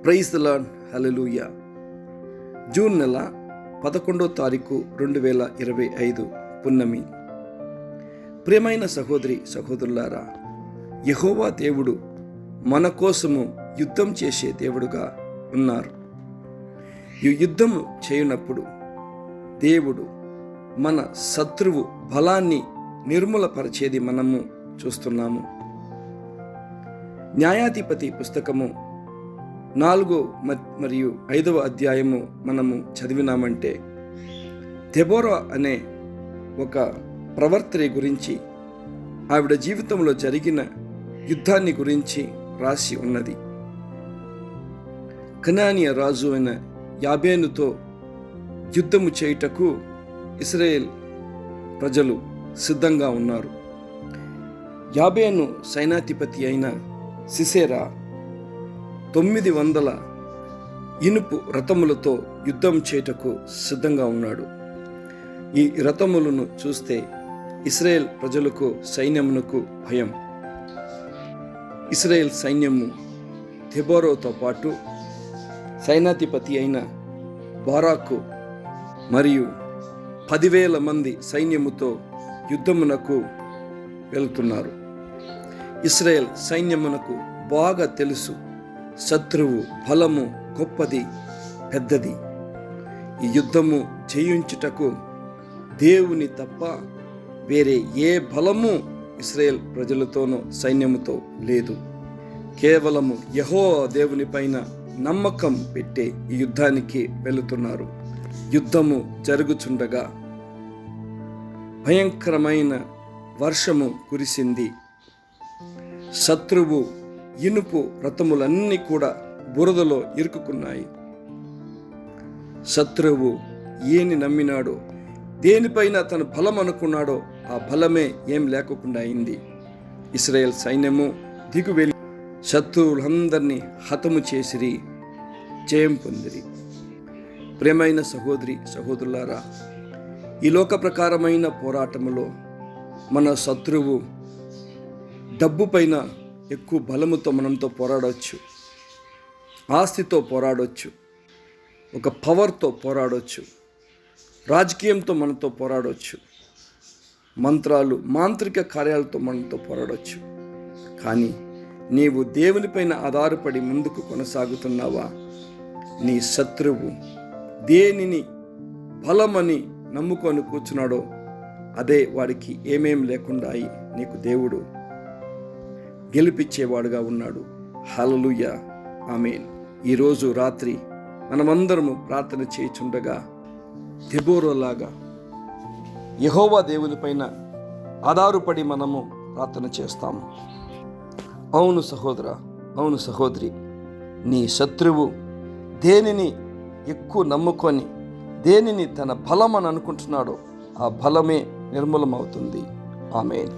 Praise the lord. Hallelujah. June నెల 11వ తారీఖు 2025 పున్నమి. ప్రియమైన సహోదరి సహోదరులారా, యెహోవా దేవుడు మన కోసము యుద్ధం చేసే దేవుడుగా ఉన్నారు. ఈ యుద్ధము చేయనప్పుడు దేవుడు మన శత్రువు బలాన్ని నిర్మూలపరిచేది మనము చూస్తున్నాము. న్యాయాధిపతి పుస్తకము 4 మరియు 5వ అధ్యాయము మనము చదివినామంటే దెబోరా అనే ఒక ప్రవర్తన గురించి, ఆవిడ జీవితంలో జరిగిన యుద్ధాన్ని గురించి రాసి ఉన్నది. కనానీయ రాజు అయిన యాబేనుతో యుద్ధము చేయుటకు ఇశ్రాయేల్ ప్రజలు సిద్ధంగా ఉన్నారు. యాబేను సైనాధిపతి అయిన సిసెరా 900 ఇనుపు రథములతో యుద్ధం చేయుటకు సిద్ధంగా ఉన్నాడు. ఈ రథములను చూస్తే ఇశ్రాయేల్ ప్రజలకు సైన్యమునకు భయం. ఇశ్రాయేల్ సైన్యము దెబోరాతో పాటు సైనాధిపతి అయిన బారాకు మరియు 10,000 మంది సైన్యముతో యుద్ధమునకు వెళ్తున్నారు. ఇశ్రాయేల్ సైన్యమునకు బాగా తెలుసు, శత్రువు బలము గొప్పది, పెద్దది. ఈ యుద్ధము జయించుటకు దేవుని తప్ప వేరే ఏ బలము ఇశ్రాయేల్ ప్రజలతోనో సైన్యముతో లేదు. కేవలము యెహోవా దేవుని పైన నమ్మకం పెట్టే ఈ యుద్ధానికి వెళుతున్నారు. యుద్ధము జరుగుచుండగా భయంకరమైన వర్షము కురిసింది. శత్రువు ఇనుపు రథములన్నీ కూడా బురదలో ఇరుక్కున్నాయి. శత్రువు ఏని నమ్మినాడో, దేనిపైన తన బలం అనుకున్నాడో ఆ బలమే ఏం లేకుండా అయింది. ఇశ్రాయేల్ సైన్యము దిగువెళ్ళి శత్రువులందరినీ హతము చేసిరి, జయం పొందిరి. ప్రియమైన సహోదరి సహోదరులారా, ఈ లోక ప్రకారమైన పోరాటములో మన శత్రువు డబ్బు పైన ఎక్కువ బలముతో మనంతో పోరాడవచ్చు, ఆస్తితో పోరాడవచ్చు, ఒక పవర్తో పోరాడవచ్చు, రాజకీయంతో మనతో పోరాడవచ్చు, మంత్రాలు మాంత్రిక కార్యాలతో మనతో పోరాడవచ్చు. కానీ నీవు దేవునిపైన ఆధారపడి ముందుకు కొనసాగుతున్నావా? నీ శత్రువు దేనిని బలమని నమ్ముకొని కూర్చున్నాడో అదే వాడికి ఏమేం లేకుండా అయి నీకు దేవుడు గెలిపించేవాడుగా ఉన్నాడు. హల్లెలూయా, ఆమేన్. ఈరోజు రాత్రి మనమందరము ప్రార్థన చేయుచుండగా దెబోరాలాగా యెహోవా దేవుని పైన ఆధారపడి మనము ప్రార్థన చేస్తాము. అవును సహోదరా, అవును సహోదరి, నీ శత్రువు దేనిని ఎక్కువ నమ్ముకొని దేనిని తన బలం అని అనుకుంటున్నాడో ఆ బలమే నిర్మూలమవుతుంది. ఆమేన్.